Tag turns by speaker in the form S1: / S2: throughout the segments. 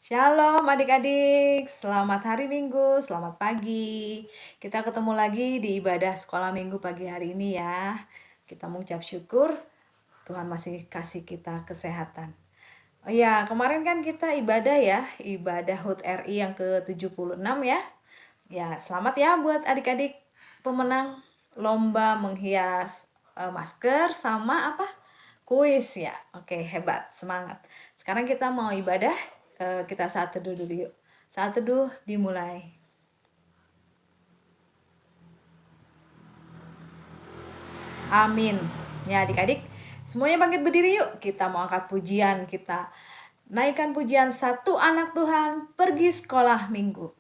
S1: Shalom adik-adik, selamat hari Minggu, selamat pagi. Kita ketemu lagi di ibadah sekolah Minggu pagi hari ini ya. Kita mengucap syukur Tuhan masih kasih kita kesehatan. Oh iya, kemarin kan kita ibadah ya, ibadah HUT RI yang ke-76 ya. Ya, selamat ya buat adik-adik pemenang lomba menghias masker sama apa? Kuis ya. Oke, hebat, semangat. Sekarang kita mau ibadah, kita saat teduh dulu yuk. Saat teduh dimulai. Amin. Ya adik-adik, semuanya bangkit berdiri yuk. Kita mau angkat pujian, kita naikkan pujian satu anak Tuhan pergi sekolah minggu.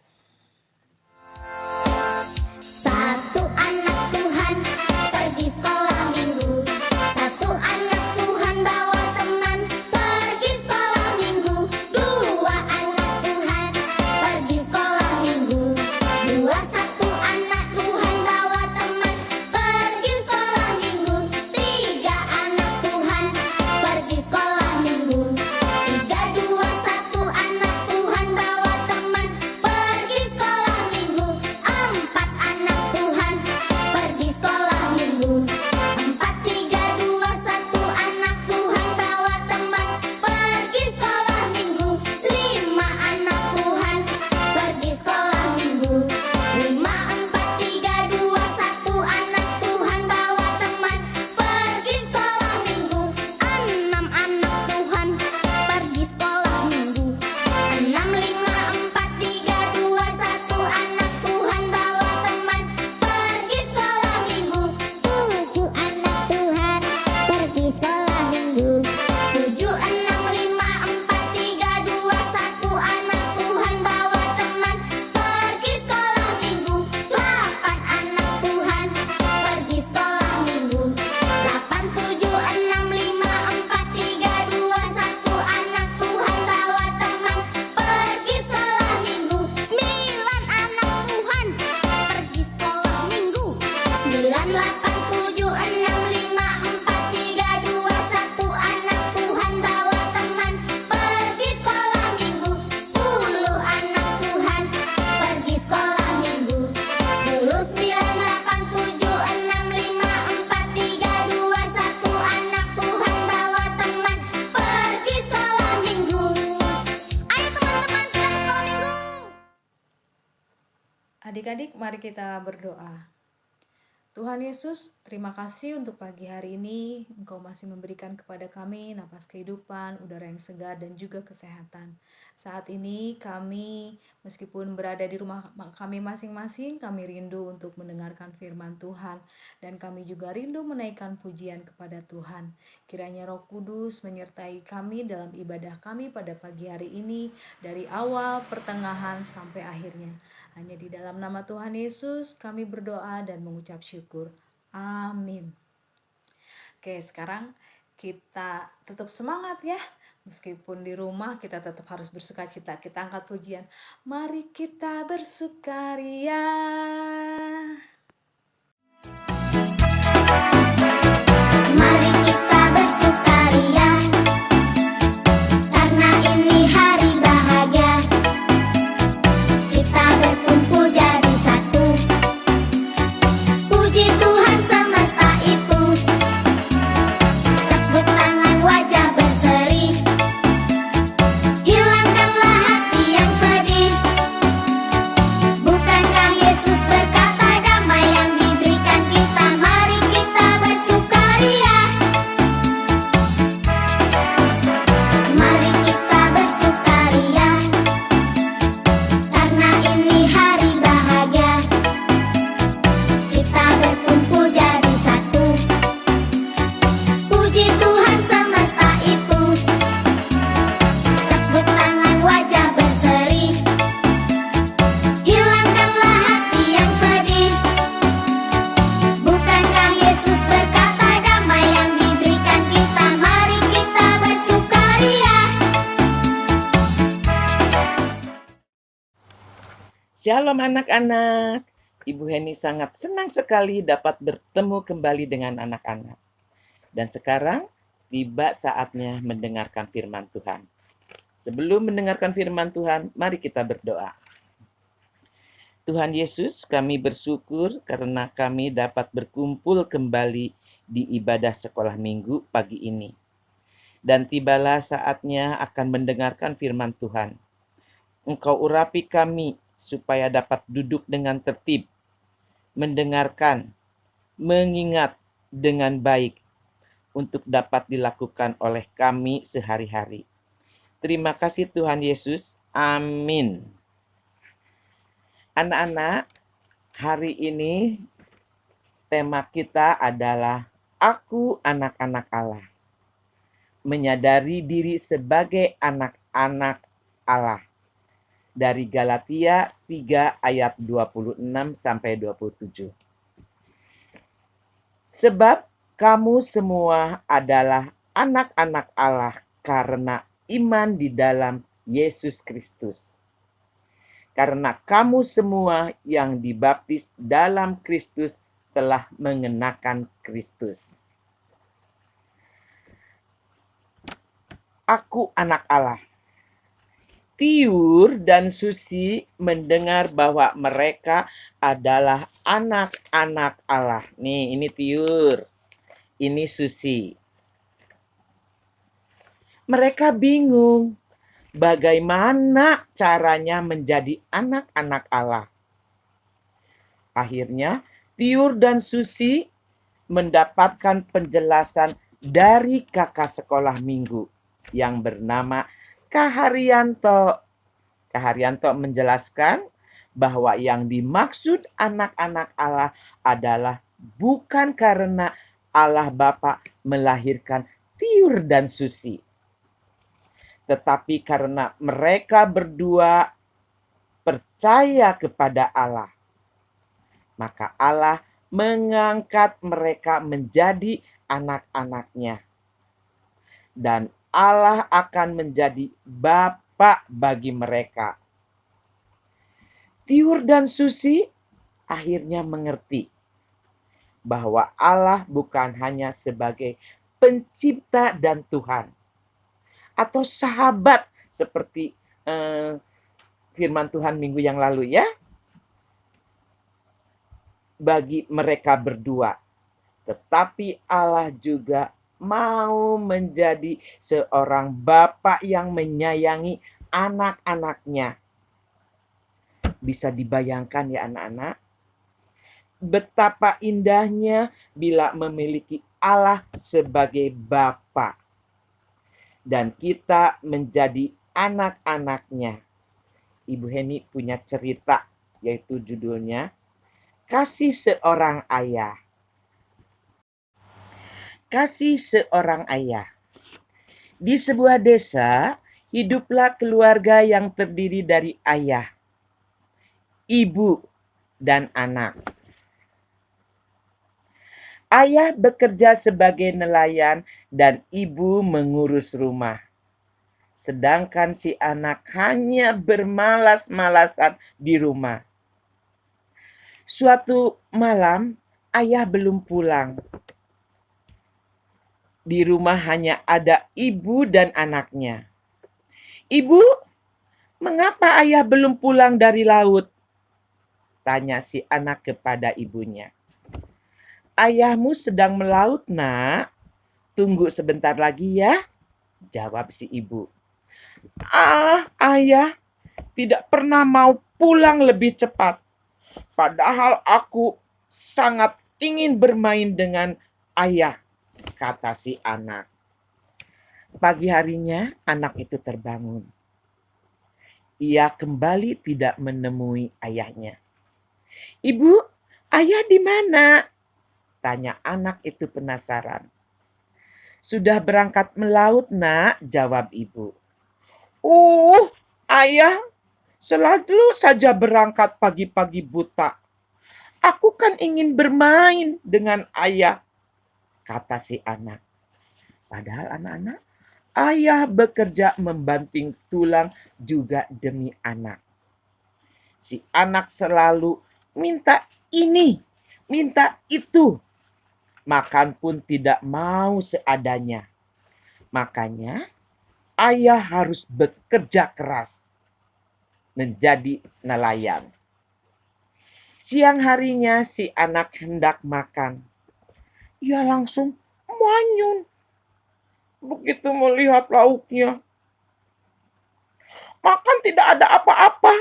S2: Satu anak Tuhan pergi sekolah minggu. Satu anak Tuhan bawa teman pergi sekolah minggu. Dua anak Tuhan pergi sekolah minggu. Dua satu anak Tuhan bawa teman pergi sekolah minggu. Tiga anak Tuhan pergi sekolah minggu. Tiga dua satu anak Tuhan bawa teman pergi sekolah minggu. Empat anak Tuhan pergi sekolah minggu. Empat tiga dua satu anak Tuhan bawa teman pergi sekolah minggu. Lima anak Tuhan pergi sekolah minggu. Lima empat tiga dua satu anak Tuhan bawa teman pergi sekolah minggu. Enam anak Tuhan pergi sekolah minggu. Enam lima empat tiga dua satu anak Tuhan bawa teman pergi sekolah minggu. Tujuh anak Tuhan pergi sekolah minggu. Tujuh enam lima empat tiga dua satu anak Tuhan bawa teman pergi sekolah minggu. Delapan anak Tuhan pergi sekolah minggu. Delapan tujuh enam lima empat tiga dua satu anak Tuhan bawa teman pergi sekolah minggu. Sembilan anak Tuhan pergi sekolah minggu. Sembilan delapan tujuh enam lima empat tiga dua satu anak Tuhan bawa teman pergi sekolah minggu. Sepuluh anak Tuhan pergi sekolah minggu. Sepuluh sembilan delapan tujuh enam lima empat tiga dua satu anak Tuhan bawa teman pergi sekolah minggu. Ayo teman-teman sedang sekolah minggu.
S1: Adik-adik, mari kita berdoa. Tuhan Yesus, terima kasih untuk pagi hari ini. Engkau masih memberikan kepada kami napas kehidupan, udara yang segar, dan juga kesehatan. Saat ini kami, meskipun berada di rumah kami masing-masing, kami rindu untuk mendengarkan firman Tuhan. Dan kami juga rindu menaikkan pujian kepada Tuhan. Kiranya Roh Kudus menyertai kami dalam ibadah kami pada pagi hari ini, dari awal, pertengahan, sampai akhirnya. Hanya di dalam nama Tuhan Yesus kami berdoa dan mengucap syukur. Amin. Oke, sekarang kita tetap semangat ya. Meskipun di rumah kita tetap harus bersukacita. Kita angkat pujian. Mari kita bersukaria.
S2: Mari kita bersukaria, karena ini hari bahagia. Kita berkumpul jadi satu, puji Tuhan semesta itu. Tepuk tangan wajah berseri, hilangkanlah hati yang sedih. Bukankah Yesus berkata damai yang diberikan kita? Mari kita bersukaria. Mari kita bersukaria, karena ini hari bahagia. Kita berkumpul jadi satu, puji Tuhan semesta itu. Tepuk tangan wajah berseri, hilangkanlah hati yang sedih. Bukankah Yesus berkata damai yang diberikan kita? Mari kita bersukaria.
S3: Shalom anak-anak. Ibu Heni sangat senang sekali dapat bertemu kembali dengan anak-anak. Dan sekarang tiba saatnya mendengarkan firman Tuhan. Sebelum mendengarkan firman Tuhan, mari kita berdoa. Tuhan Yesus, kami bersyukur karena kami dapat berkumpul kembali di ibadah sekolah minggu pagi ini. Dan tibalah saatnya akan mendengarkan firman Tuhan. Engkau urapi kami supaya dapat duduk dengan tertib, mendengarkan, mengingat dengan baik untuk dapat dilakukan oleh kami sehari-hari. Terima kasih Tuhan Yesus. Amin. Anak-anak, hari ini tema kita adalah Aku Anak-anak Allah. Menyadari diri sebagai anak-anak Allah. Dari Galatia 3 ayat 26 sampai 27. Sebab kamu semua adalah anak-anak Allah karena iman di dalam Yesus Kristus. Karena kamu semua yang dibaptis dalam Kristus telah mengenakan Kristus. Aku anak Allah. Tiur dan Susi mendengar bahwa mereka adalah anak-anak Allah. Nih, ini Tiur. Ini Susi. Mereka bingung bagaimana caranya menjadi anak-anak Allah. Akhirnya, Tiur dan Susi mendapatkan penjelasan dari kakak sekolah minggu yang bernama Kak Haryanto. Kak Haryanto menjelaskan bahwa yang dimaksud anak-anak Allah adalah bukan karena Allah Bapa melahirkan Tiur dan Susi, tetapi karena mereka berdua percaya kepada Allah. Maka Allah mengangkat mereka menjadi anak-anaknya. Dan Allah akan menjadi Bapa bagi mereka. Tiur dan Susi akhirnya mengerti bahwa Allah bukan hanya sebagai pencipta dan Tuhan, atau sahabat seperti firman Tuhan minggu yang lalu ya, bagi mereka berdua. Tetapi Allah juga mau menjadi seorang Bapa yang menyayangi anak-anaknya. Bisa dibayangkan ya anak-anak, betapa indahnya bila memiliki Allah sebagai Bapa. Dan kita menjadi anak-anaknya. Ibu Heni punya cerita, yaitu judulnya Kasih Seorang Ayah. Kasih seorang ayah. Di sebuah desa, hiduplah keluarga yang terdiri dari ayah, ibu, dan anak. Ayah bekerja sebagai nelayan dan ibu mengurus rumah. Sedangkan si anak hanya bermalas-malasan di rumah. Suatu malam, ayah belum pulang. Di rumah hanya ada ibu dan anaknya. "Ibu, mengapa ayah belum pulang dari laut?" tanya si anak kepada ibunya. "Ayahmu sedang melaut, Nak. Tunggu sebentar lagi ya," jawab si ibu. Ayah tidak pernah mau pulang lebih cepat. Padahal aku sangat ingin bermain dengan ayah," kata si anak. Pagi harinya anak itu terbangun. Ia kembali tidak menemui ayahnya. "Ibu, ayah di mana?" tanya anak itu penasaran. "Sudah berangkat melaut, Nak," jawab ibu. Ayah selalu saja berangkat pagi-pagi buta. Aku kan ingin bermain dengan ayah," kata si anak. Padahal anak-anak, ayah bekerja membanting tulang juga demi anak. Si anak selalu minta ini, minta itu. Makan pun tidak mau seadanya. Makanya ayah harus bekerja keras menjadi nelayan. Siang harinya si anak hendak makan. Ia langsung manyun begitu melihat lauknya. Makan tidak ada apa-apa.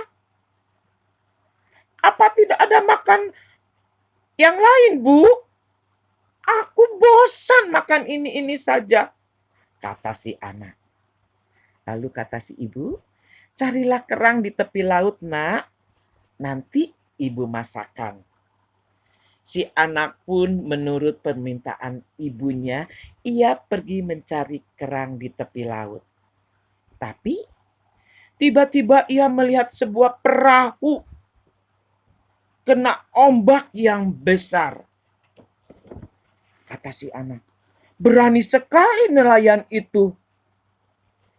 S3: Apa tidak ada makan yang lain, Bu? Aku bosan makan ini saja, kata si anak. Lalu kata si ibu, carilah kerang di tepi laut, nak. Nanti ibu masakan. Si anak pun menurut permintaan ibunya, ia pergi mencari kerang di tepi laut. Tapi tiba-tiba ia melihat sebuah perahu kena ombak yang besar. Kata si anak, berani sekali nelayan itu.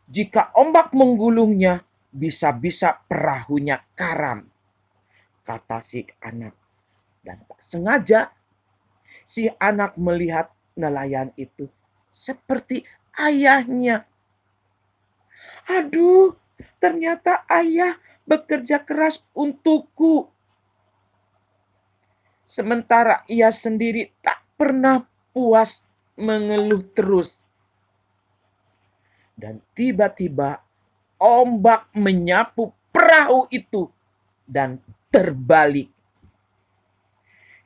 S3: Jika ombak menggulungnya, bisa-bisa perahunya karam. Kata si anak. Dan tak sengaja, si anak melihat nelayan itu seperti ayahnya. Aduh, ternyata ayah bekerja keras untukku. Sementara ia sendiri tak pernah puas mengeluh terus. Dan tiba-tiba ombak menyapu perahu itu dan terbalik.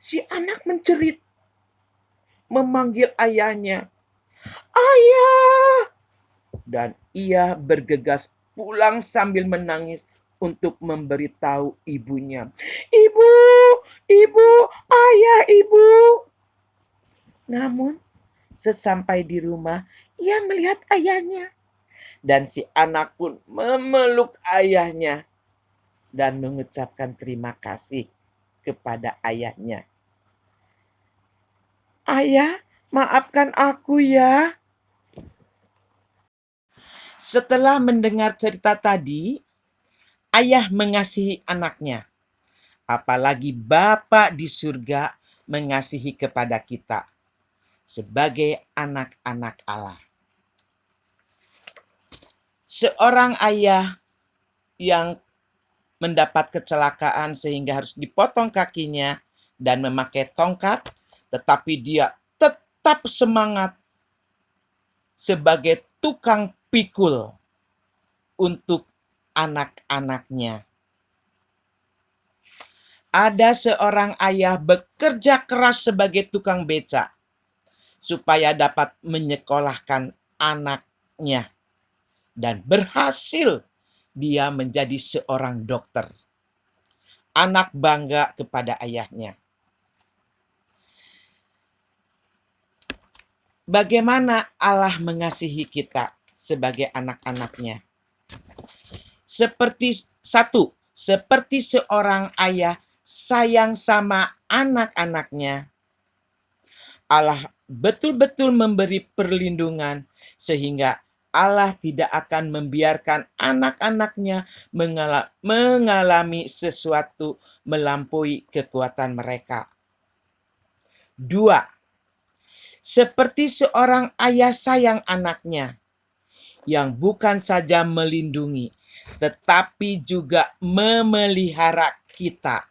S3: Si anak menjerit, memanggil ayahnya. Ayah! Dan ia bergegas pulang sambil menangis untuk memberitahu ibunya. Ibu, ibu, ayah, ibu. Namun sesampai di rumah, ia melihat ayahnya. Dan si anak pun memeluk ayahnya dan mengucapkan terima kasih kepada ayahnya. Ayah, maafkan aku ya. Setelah mendengar cerita tadi, ayah mengasihi anaknya. Apalagi Bapa di surga mengasihi kepada kita sebagai anak-anak Allah. Seorang ayah yang mendapat kecelakaan sehingga harus dipotong kakinya dan memakai tongkat, tetapi dia tetap semangat sebagai tukang pikul untuk anak-anaknya. Ada seorang ayah bekerja keras sebagai tukang beca supaya dapat menyekolahkan anaknya. Dan berhasil dia menjadi seorang dokter. Anak bangga kepada ayahnya. Bagaimana Allah mengasihi kita sebagai anak-anaknya? Seperti seorang ayah sayang sama anak-anaknya. Allah betul-betul memberi perlindungan sehingga Allah tidak akan membiarkan anak-anaknya mengalami sesuatu melampaui kekuatan mereka. 2. Seperti seorang ayah sayang anaknya yang bukan saja melindungi, tetapi juga memelihara kita.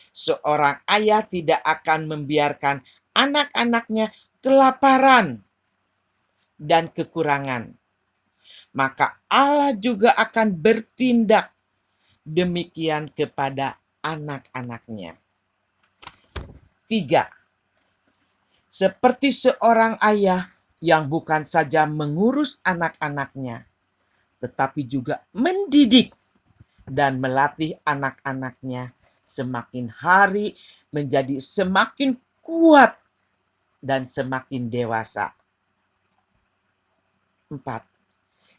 S3: Seorang ayah tidak akan membiarkan anak-anaknya kelaparan dan kekurangan. Maka Allah juga akan bertindak demikian kepada anak-anaknya. 3. Seperti seorang ayah yang bukan saja mengurus anak-anaknya, tetapi juga mendidik dan melatih anak-anaknya semakin hari menjadi semakin kuat dan semakin dewasa. 4.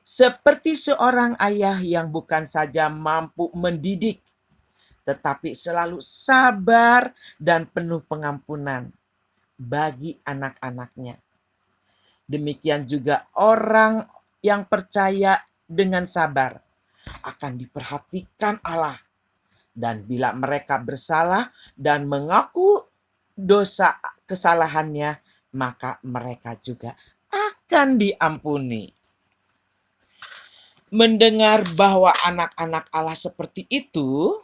S3: Seperti seorang ayah yang bukan saja mampu mendidik, tetapi selalu sabar dan penuh pengampunan bagi anak-anaknya. Demikian juga orang yang percaya dengan sabar akan diperhatikan Allah. Dan bila mereka bersalah dan mengaku dosa kesalahannya, maka mereka juga akan diampuni. mendengar bahwa anak-anak Allah seperti itu,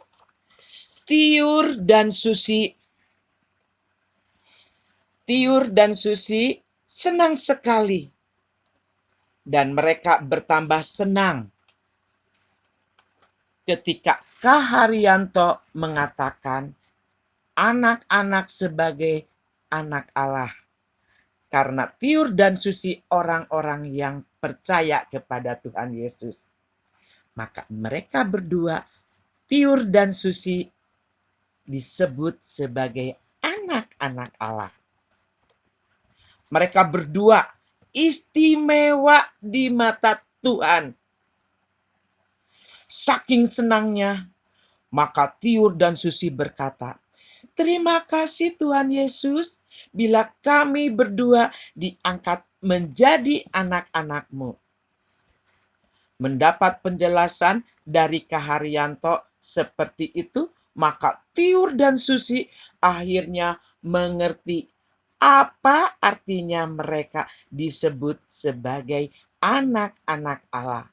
S3: Tiur dan Susi senang sekali. Dan mereka bertambah senang ketika Kak Haryanto mengatakan anak-anak sebagai anak Allah. Karena Tiur dan Susi orang-orang yang percaya kepada Tuhan Yesus. Maka mereka berdua, Tiur dan Susi, disebut sebagai anak-anak Allah. Mereka berdua istimewa di mata Tuhan. Saking senangnya, maka Tiur dan Susi berkata, "Terima kasih Tuhan Yesus, bila kami berdua diangkat menjadi anak-anak-Mu." Mendapat penjelasan dari Kak Haryanto seperti itu, maka Tiur dan Susi akhirnya mengerti apa artinya mereka disebut sebagai anak-anak Allah.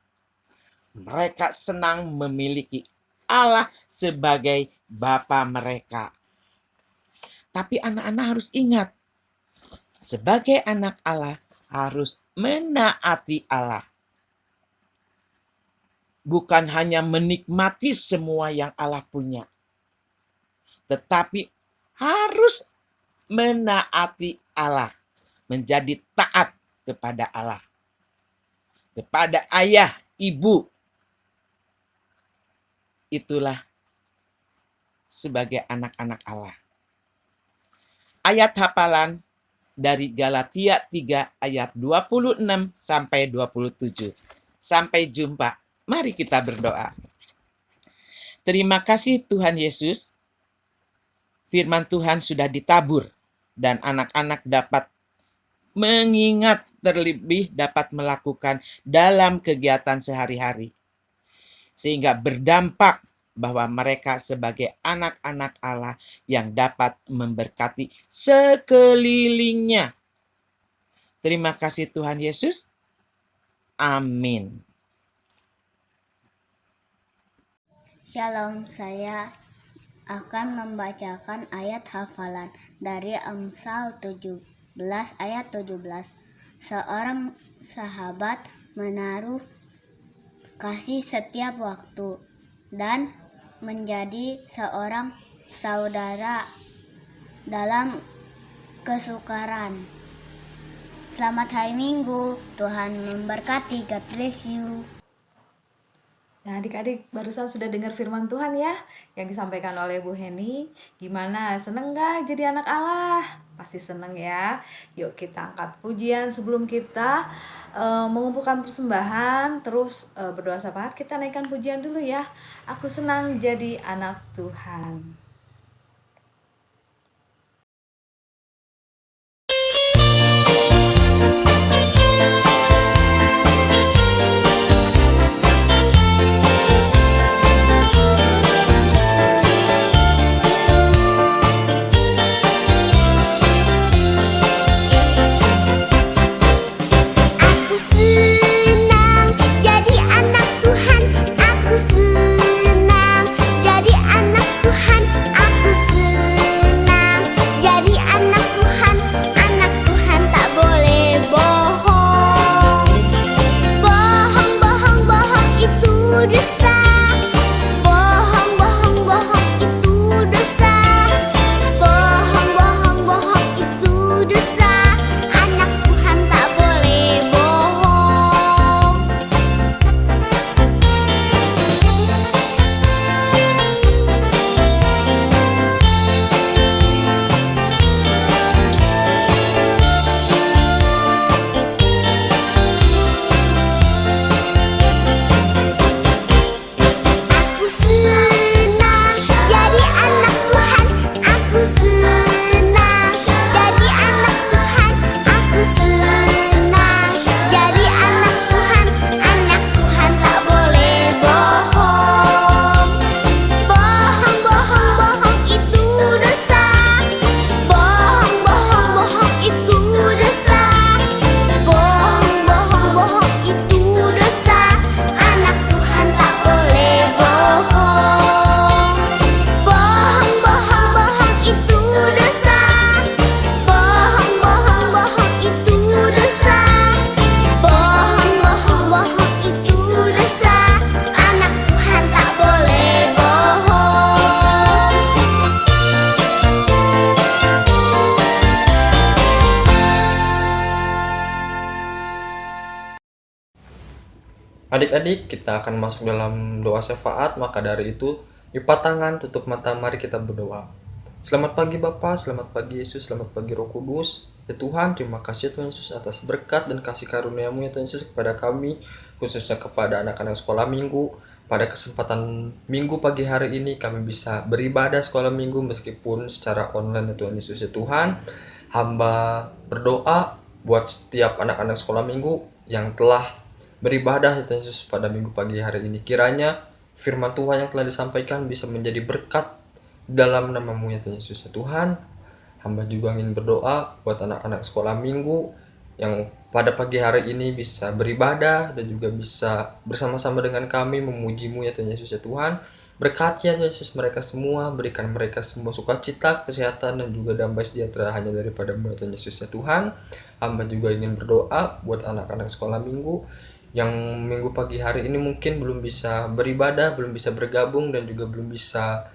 S3: Mereka senang memiliki Allah sebagai Bapa mereka. Tapi anak-anak harus ingat, sebagai anak Allah harus menaati Allah. Bukan hanya menikmati semua yang Allah punya, tetapi harus menaati Allah, menjadi taat kepada Allah, kepada ayah, ibu. Itulah sebagai anak-anak Allah. Ayat hafalan dari Galatia 3 ayat 26 sampai 27. Sampai jumpa. Mari kita berdoa. Terima kasih Tuhan Yesus. Firman Tuhan sudah ditabur dan anak-anak dapat mengingat, terlebih dapat melakukan dalam kegiatan sehari-hari. Sehingga berdampak bahwa mereka sebagai anak-anak Allah yang dapat memberkati sekelilingnya. Terima kasih Tuhan Yesus. Amin.
S4: Shalom, saya akan membacakan ayat hafalan dari Amsal 17 ayat 17. Seorang sahabat menaruh kasih setiap waktu dan menjadi seorang saudara dalam kesukaran. Selamat hari Minggu, Tuhan memberkati. God bless you.
S1: Nah, adik-adik barusan sudah dengar firman Tuhan ya, yang disampaikan oleh Bu Heni. Gimana, seneng gak jadi anak Allah? Pasti seneng ya. Yuk kita angkat pujian sebelum kita mengumpulkan persembahan. Terus berdoa syafaat, kita naikkan pujian dulu ya. Aku senang jadi anak Tuhan.
S2: Aku senang jadi anak Tuhan. Aku senang jadi anak Tuhan. Aku senang jadi anak Tuhan. Anak Tuhan tak boleh bohong. Bohong, bohong, bohong itu dosa. Bohong, bohong, bohong itu dosa. Bohong, bohong, bohong itu dosa. Anak Tuhan tak boleh bohong.
S5: Adik-adik, kita akan masuk dalam doa syafaat, maka dari itu, lipat tangan, tutup mata, mari kita berdoa. Selamat pagi Bapa, selamat pagi Yesus, selamat pagi Roh Kudus. Ya Tuhan, terima kasih Tuhan Yesus atas berkat dan kasih karunia-Mu ya Tuhan Yesus kepada kami, khususnya kepada anak-anak sekolah minggu. Pada kesempatan minggu pagi hari ini kami bisa beribadah sekolah minggu meskipun secara online ya Tuhan Yesus ya Tuhan. Hamba berdoa buat setiap anak-anak sekolah minggu yang telah beribadah ya Tuhan Yesus pada minggu pagi hari ini. Kiranya firman Tuhan yang telah disampaikan bisa menjadi berkat dalam nama-Mu ya Tuhan Yesus ya Tuhan. Hamba juga ingin berdoa buat anak-anak sekolah minggu yang pada pagi hari ini bisa beribadah dan juga bisa bersama-sama dengan kami memuji-Mu ya Tuhan Yesus ya Tuhan. Berkati ya Tuhan Yesus mereka semua, berikan mereka semua sukacita, kesehatan, dan juga damai sejahtera hanya daripada-Mu ya Tuhan Yesus ya Tuhan. Hamba juga ingin berdoa buat anak-anak sekolah minggu yang minggu pagi hari ini mungkin belum bisa beribadah, belum bisa bergabung, dan juga belum bisa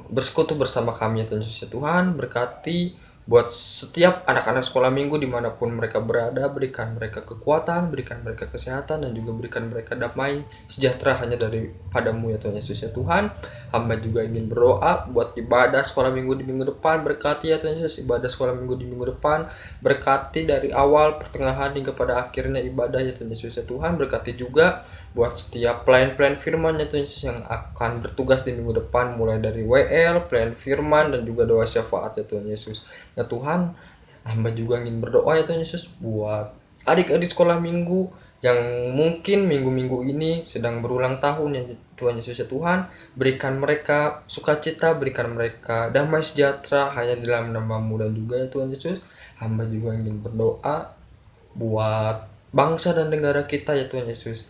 S5: bersekutu bersama kami ya Tuhan Yesus ya Tuhan. Berkati buat setiap anak-anak sekolah minggu dimanapun mereka berada, berikan mereka kekuatan, berikan mereka kesehatan, dan juga berikan mereka damai sejahtera hanya daripada-Mu ya Tuhan Yesus ya Tuhan. Hamba juga ingin berdoa buat ibadah sekolah minggu di minggu depan. Berkati ya Tuhan Yesus ibadah sekolah minggu di minggu depan, berkati dari awal, pertengahan, hingga pada akhirnya ibadah ya Tuhan Yesus ya Tuhan. Berkati juga buat setiap pelayan-pelayan firman ya Tuhan Yesus yang akan bertugas di minggu depan, mulai dari WL, pelayan firman, dan juga doa syafaat ya Tuhan Yesus ya Tuhan. Hamba juga ingin berdoa ya Tuhan Yesus buat adik-adik sekolah minggu yang mungkin minggu-minggu ini sedang berulang tahun ya Tuhan Yesus ya Tuhan. Berikan mereka sukacita, berikan mereka damai sejahtera hanya di dalam nama-Mu dan juga ya Tuhan Yesus. Hamba juga ingin berdoa buat bangsa dan negara kita ya Tuhan Yesus.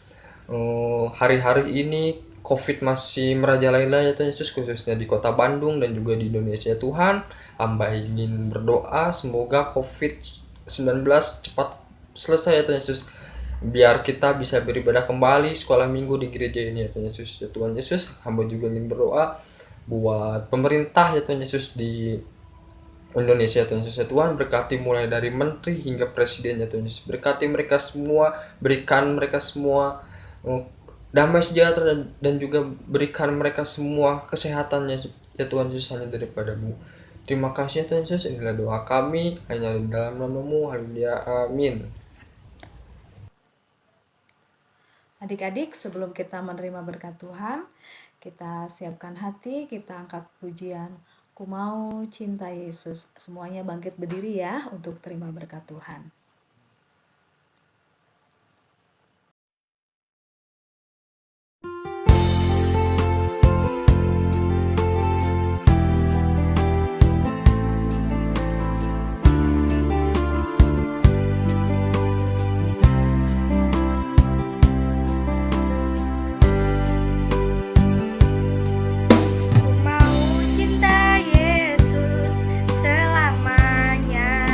S5: Hari-hari ini COVID masih merajalela ya Tuhan Yesus, khususnya di kota Bandung dan juga di Indonesia ya Tuhan. Hamba ingin berdoa semoga COVID-19 cepat selesai ya Tuhan Yesus, biar kita bisa beribadah kembali sekolah minggu di gereja ini ya Tuhan Yesus ya Tuhan Yesus. Hamba juga ingin berdoa buat pemerintah ya Tuhan Yesus di Indonesia Tuhan Yesus ya Tuhan. Berkati mulai dari menteri hingga presiden ya Tuhan Yesus. Berkati mereka semua, berikan mereka semua damai sejahtera, dan juga berikan mereka semua kesehatannya ya Tuhan Yesus hanya daripada-Mu. Terima kasih ya Tuhan Yesus, inilah doa kami hanya di dalam nama-Mu. Haleluya, amin.
S1: Adik-adik, sebelum kita menerima berkat Tuhan, kita siapkan hati, kita angkat pujian Ku Mau Cinta Yesus. Semuanya bangkit berdiri ya untuk terima berkat Tuhan.
S6: Ku mau cinta Yesus selamanya.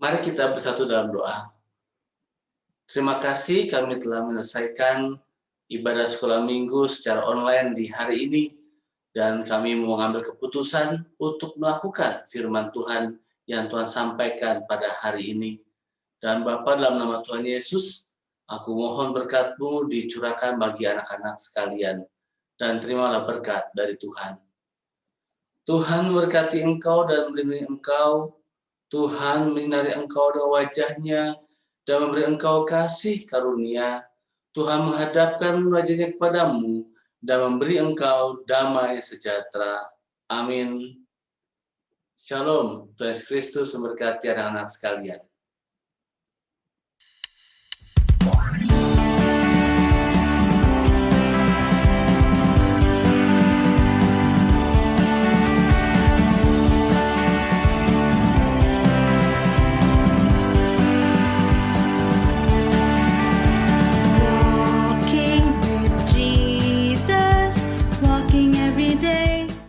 S7: Mari kita bersatu dalam doa. Terima kasih kami telah menyelesaikan ibadah sekolah minggu secara online di hari ini. Dan kami mau mengambil keputusan untuk melakukan firman Tuhan yang Tuhan sampaikan pada hari ini. Dan Bapa, dalam nama Tuhan Yesus, aku mohon berkat-Mu dicurahkan bagi anak-anak sekalian. Dan terimalah berkat dari Tuhan. Tuhan memberkati engkau dan melindungi engkau. Tuhan menyinari engkau dengan wajah-Nya dan memberi engkau kasih karunia. Tuhan menghadapkan wajah-Nya kepadamu dan memberi engkau damai sejahtera. Amin. Shalom. Tuhan Yesus Kristus memberkati anak-anak sekalian.